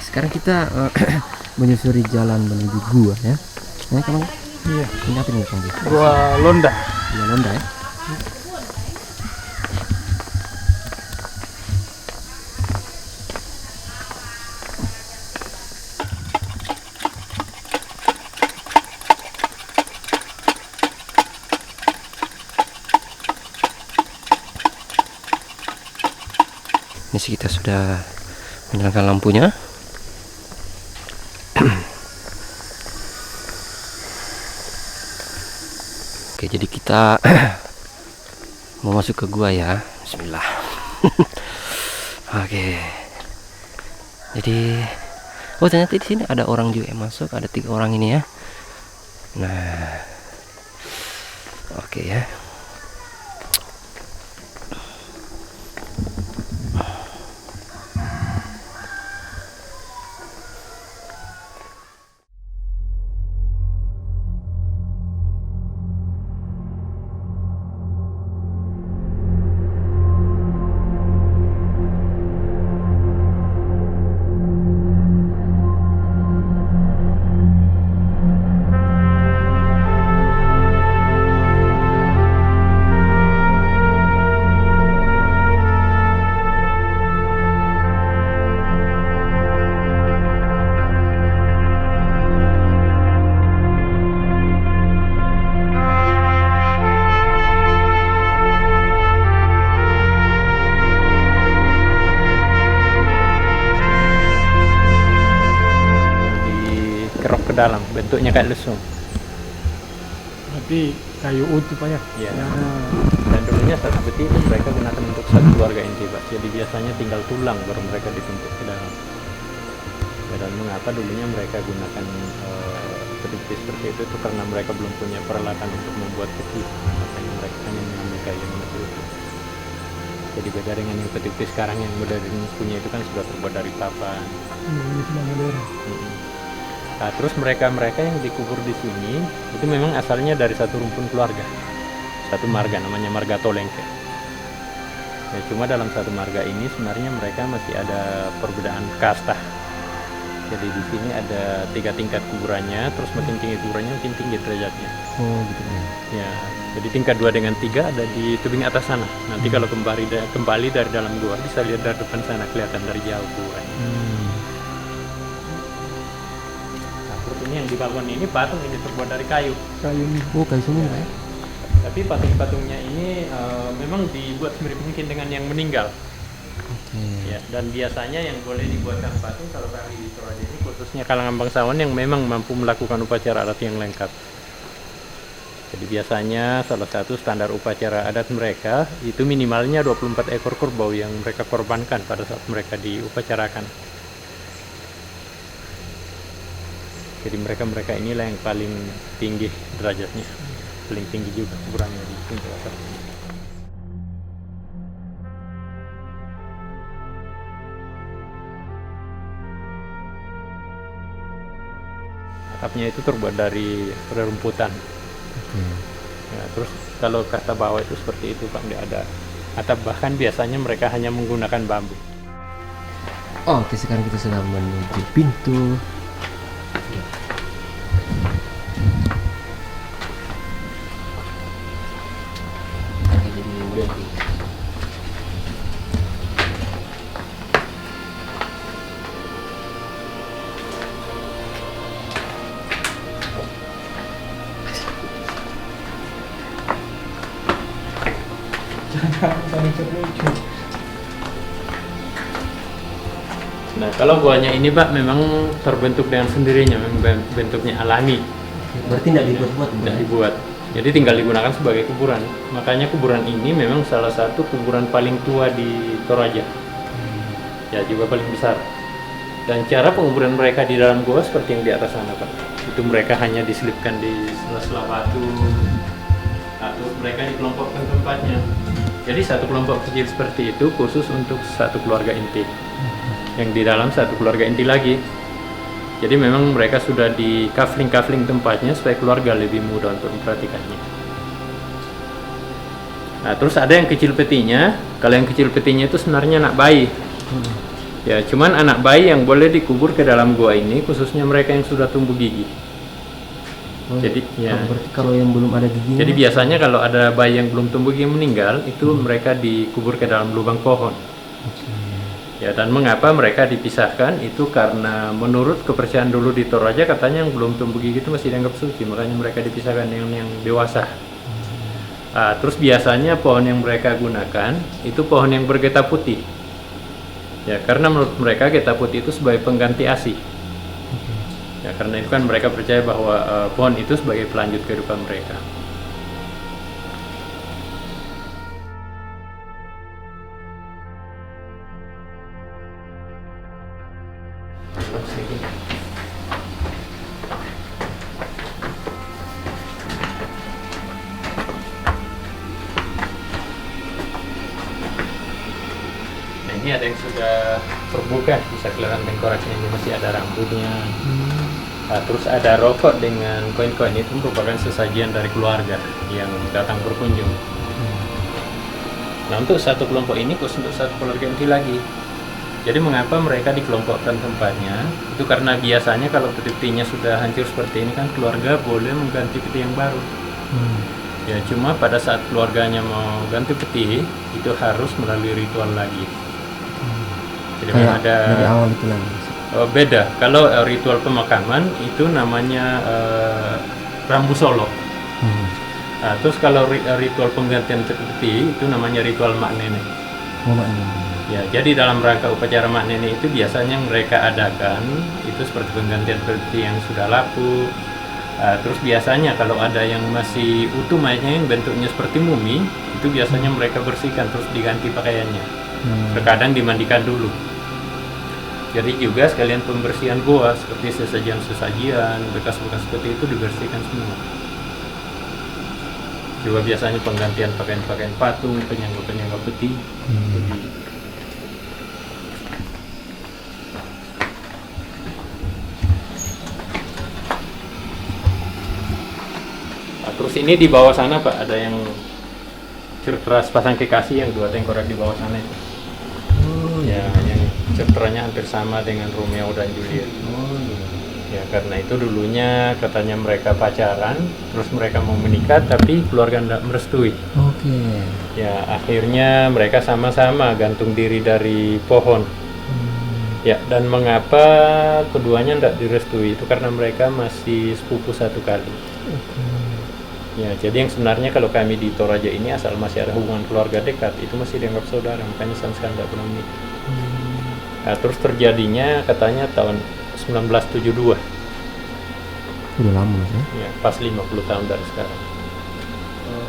sekarang kita menyusuri jalan menuju gua ya. Nah, Kang. Iya. Ini apa nih, Kang? Gua Londa. Gua Londa ya. Ini sih kita sudah menyalakan lampunya. Oke, jadi kita mau masuk ke gua ya. Bismillah. Oke. Jadi, oh ternyata di sini ada orang juga yang masuk. Ada 3 orang ini ya. Nah, oke ya. Dalam bentuknya kayak lesung. Berarti kayu utuh Pak ya? Iya. Dan dulunya satu peti itu mereka gunakan untuk satu keluarga inti Pak. Jadi biasanya tinggal tulang baru mereka ditumpuk ke dalam. Dan mengapa dulunya mereka gunakan peti seperti itu karena mereka belum punya peralatan untuk membuat peti. Makanya mereka hanya mengambil kayu yang itu. Jadi beda dengan yang peti sekarang yang modern punya itu kan sudah terbuat dari papan. Ini sudah modern. Nah, terus mereka yang dikubur di sini itu memang asalnya dari satu rumpun keluarga, satu marga namanya marga Tolengke. Ya, cuma dalam satu marga ini sebenarnya mereka masih ada perbedaan kasta. Jadi di sini ada 3 tingkat kuburannya, terus makin tinggi kuburannya makin tinggi derajatnya. Oh gitu ya. Ya, jadi tingkat 2 dengan 3 ada di tebing atas sana. Nanti kalau kembali dari dalam gua bisa lihat dari depan sana kelihatan dari jauh kuburannya. Ini yang dibangun ini patung ini terbuat dari kayu. Oh, kayu semua ya. Tapi patung-patungnya ini memang dibuat semirip mungkin dengan yang meninggal. Ya, dan biasanya yang boleh dibuatkan patung kalau kami di Toraja ini khususnya kalangan bangsawan yang memang mampu melakukan upacara adat yang lengkap. Jadi biasanya salah satu standar upacara adat mereka itu minimalnya 24 ekor kerbau yang mereka korbankan pada saat mereka diupacarakan. Jadi mereka inilah yang paling tinggi derajatnya, paling tinggi juga kuburannya di pintu atas. Atapnya itu terbuat dari rerumputan. Ya, terus kalau kata bawah itu seperti itu Pak, nggak ada atap, bahkan biasanya mereka hanya menggunakan bambu. Oh, oke, sekarang kita sudah menuju pintu. Nah, kalau guanya ini Pak memang terbentuk dengan sendirinya, memang bentuknya alami. Berarti tidak dibuat-buat? Tidak dibuat. Jadi tinggal digunakan sebagai kuburan. Makanya kuburan ini memang salah satu kuburan paling tua di Toraja. Ya, juga paling besar. Dan cara penguburan mereka di dalam gua seperti yang di atas sana Pak. Itu mereka hanya diselipkan di sela-sela batu. Atau mereka dikelompokkan tempatnya. Jadi satu kelompok kecil seperti itu khusus untuk satu keluarga inti. Yang di dalam satu keluarga inti lagi. Jadi memang mereka sudah di kafling tempatnya supaya keluarga lebih mudah untuk memperhatikannya. Nah, terus ada yang kecil petinya. Kalau yang kecil petinya itu sebenarnya anak bayi. Ya, cuman anak bayi yang boleh dikubur ke dalam gua ini khususnya mereka yang sudah tumbuh gigi. Oh, Jadi ya. berarti kalau yang belum ada giginya. Jadi biasanya kalau ada bayi yang belum tumbuh gigi meninggal, itu mereka dikubur ke dalam lubang pohon. Ya, dan mengapa mereka dipisahkan? Itu karena menurut kepercayaan dulu di Toraja katanya yang belum tumbuh gigi itu masih dianggap suci, makanya mereka dipisahkan dengan yang dewasa. Terus biasanya pohon yang mereka gunakan itu pohon yang bergetah putih. Ya, karena menurut mereka getah putih itu sebagai pengganti ASI. Ya, karena itu kan mereka percaya bahwa pohon itu sebagai pelanjut kehidupan mereka. Nah, ini ada yang sudah terbuka, bisa kelihatan tengkoraknya, ini masih ada rambutnya. Nah, terus ada rokok dengan koin-koin, itu merupakan sesajian dari keluarga yang datang berkunjung. Nah, untuk satu kelompok ini khusus untuk satu keluarga inti lagi. Jadi mengapa mereka dikelompokkan tempatnya? Itu karena biasanya kalau peti-petinya sudah hancur seperti ini kan keluarga boleh mengganti peti yang baru. Ya, cuma pada saat keluarganya mau ganti peti itu harus melalui ritual lagi. Jadi memang ada dari awal itu lagi. beda. Kalau ritual pemakaman itu namanya rambu solo. Nah, terus kalau ritual penggantian peti itu namanya ritual mak nenek. Ya, jadi dalam rangka upacara mak nenek itu biasanya mereka adakan itu seperti penggantian peti yang sudah lapuk. Terus biasanya kalau ada yang masih utuh mayatnya yang bentuknya seperti mumi, itu biasanya mereka bersihkan terus diganti pakaiannya. Terkadang dimandikan dulu. Jadi juga sekalian pembersihan goa seperti sesajian-sesajian, bekas-bekas seperti itu dibersihkan semua. Juga biasanya penggantian pakaian-pakaian patung, penyangga-penyangga peti. Terus ini di bawah sana Pak, ada yang cerita pasang kekasih yang dua tengkorak di bawah sana itu. Ya, yang ceritanya hampir sama dengan Romeo dan Juliet. Ya, karena itu dulunya katanya mereka pacaran, terus mereka mau menikah tapi keluarga tidak merestui. Ya, akhirnya mereka sama-sama gantung diri dari pohon. Ya, dan mengapa keduanya tidak direstui? Itu karena mereka masih sepupu satu kali. Ya, jadi yang sebenarnya kalau kami di Toraja ini asal masih ada hubungan keluarga dekat, itu masih dianggap saudara, makanya sama sekali tidak pernah menikah. Nah, terus terjadinya katanya tahun 1972. Udah lama ya? Ya, pas 50 tahun dari sekarang.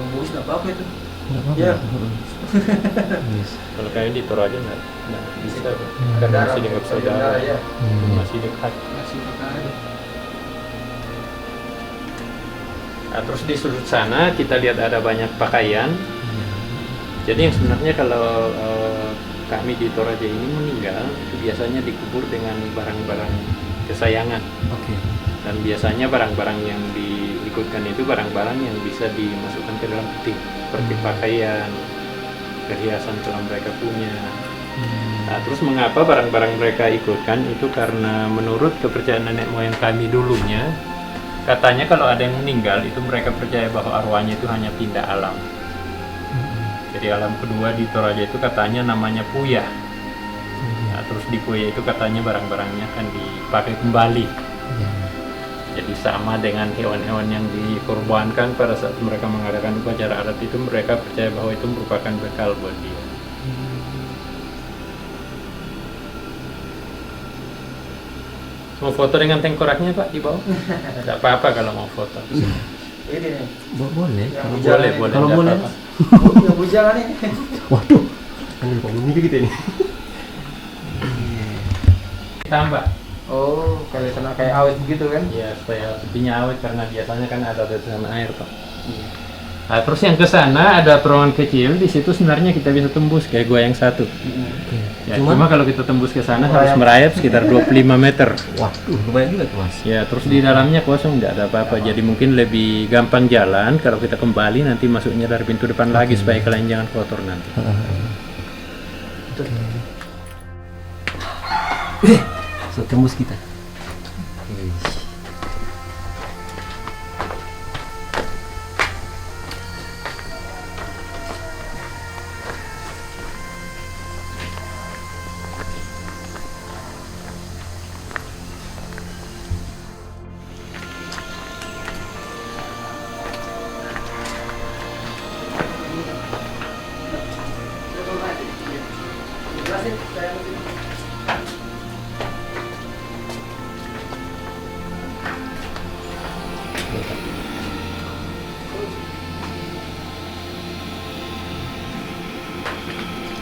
Rumus nggak apa-apa itu. Ya. Kalau kami di Toraja nggak bisa, karena masih dianggap saudara, masih dekat. Masih pakai. Nah, terus di sudut sana kita lihat ada banyak pakaian. Jadi yang sebenarnya kalau kami di Toraja ini meninggal itu biasanya dikubur dengan barang-barang kesayangan. Dan biasanya barang-barang yang diikutkan itu barang-barang yang bisa dimasukkan ke dalam peti, seperti pakaian, perhiasan kalau mereka punya. Nah, terus mengapa barang-barang mereka ikutkan? Itu karena menurut kepercayaan nenek moyang kami dulunya, katanya kalau ada yang meninggal itu mereka percaya bahwa arwahnya itu hanya pindah alam. Jadi alam kedua di Toraja itu katanya namanya Puya. Nah, terus di Puya itu katanya barang-barangnya akan dipakai kembali. Jadi sama dengan hewan-hewan yang dikorbankan pada saat mereka mengadakan upacara adat itu, mereka percaya bahwa itu merupakan bekal buat dia. Mau foto dengan tengkoraknya Pak di bawah? Tidak apa-apa kalau mau foto. Ini nih. Boleh. Yang Boleh, bujangan boleh. Kalau nggak boleh. apa-apa. ini. Yang bujangan nih. Waduh. Kan lupa bunyi gitu ini. Tambah. Oh, kayak sana kayak awet gitu kan? Ya, supaya pipinya awet karena biasanya kan ada tetesan air Pak. Nah, terus yang ke sana ada terowongan kecil, di situ sebenarnya kita bisa tembus kayak gua yang satu. Ya, cuma kalau kita tembus ke sana harus merayap sekitar 25 meter. Waduh, lumayan juga tuh Mas. Ya, terus di dalamnya kosong, nggak ada apa-apa. Jadi mungkin lebih gampang jalan kalau kita kembali nanti masuknya dari pintu depan lagi supaya kalian jangan kotor nanti. So tembus kita.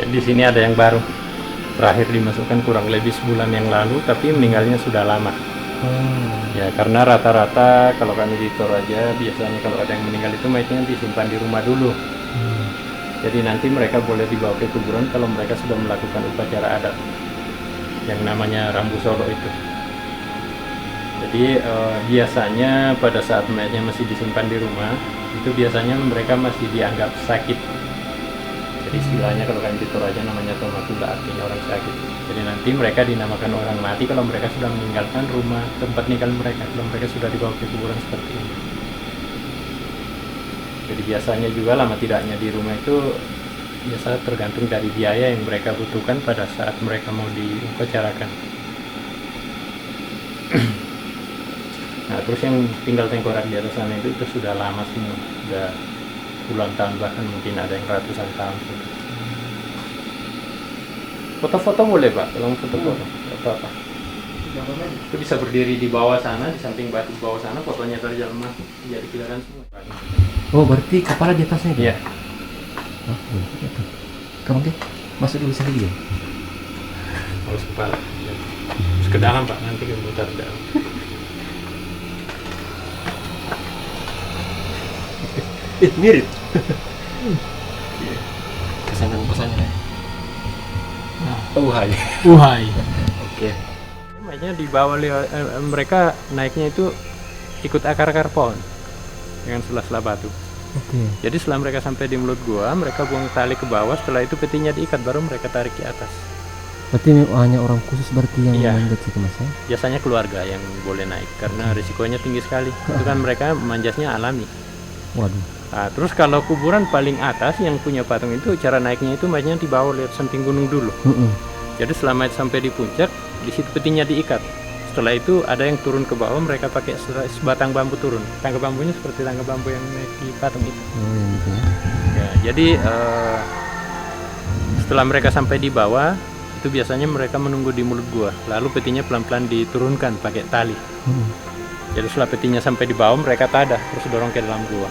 Jadi di sini ada yang baru. Terakhir dimasukkan kurang lebih sebulan yang lalu, tapi meninggalnya sudah lama. Ya karena rata-rata kalau kami di Toraja biasanya kalau ada yang meninggal itu mayatnya disimpan di rumah dulu. Jadi nanti mereka boleh dibawa ke kuburan kalau mereka sudah melakukan upacara adat yang namanya rambu solo itu. Jadi biasanya pada saat mayatnya masih disimpan di rumah itu biasanya mereka masih dianggap sakit. Jadi istilahnya kalau kami di Toraja namanya tomatula, artinya orang sakit. Jadi nanti mereka dinamakan orang mati kalau mereka sudah meninggalkan rumah tempat tinggal mereka, kalau mereka sudah dibawa ke kuburan seperti ini. Jadi biasanya juga lama tidaknya di rumah itu biasa tergantung dari biaya yang mereka butuhkan pada saat mereka mau diupacarakan. Nah terus yang tinggal tengkorak di atas sana itu sudah lama semua, sudah puluhan tahun, bahkan mungkin ada yang ratusan tahun. Foto-foto boleh Pak, tolong foto-foto, nggak apa-apa. Itu bisa berdiri di bawah sana, di samping batu di bawah sana, fotonya terjelma, jadi kelihatan semua. Oh, berarti kepala di atasnya itu? Iya. Oh, gitu. Kamu ke? Masuk dulu sendiri ya? Harus kepala. Ya. Terus ke dalam Pak, nanti kita putar ke dalam. Mirip. Kesannya. Oh, hai. Uhai. Oke. Makanya dibawa mereka naiknya itu ikut akar-akar pohon dengan sela-sela batu. Oke. Jadi setelah mereka sampai di mulut gua, mereka buang tali ke bawah. Setelah itu petinya diikat, baru mereka tarik ke atas. Berarti hanya orang khusus berarti yang Iya. manjat situ Mas ya? Biasanya keluarga yang boleh naik karena risikonya tinggi sekali. Itu kan mereka manjatnya alami. Waduh. Nah, terus kalau kuburan paling atas yang punya patung itu cara naiknya itu mayatnya dibawa lihat samping gunung dulu. Jadi selama sampai di puncak, di situ petinya diikat. Setelah itu ada yang turun ke bawah, mereka pakai sebatang bambu turun. Tangga bambunya seperti tangga bambu yang naik di patung itu. Oh, yang gitu ya. Ya, jadi setelah mereka sampai di bawah, itu biasanya mereka menunggu di mulut gua. Lalu petinya pelan-pelan diturunkan pakai tali. Jadi setelah petinya sampai di bawah, mereka tadah terus dorong ke dalam gua.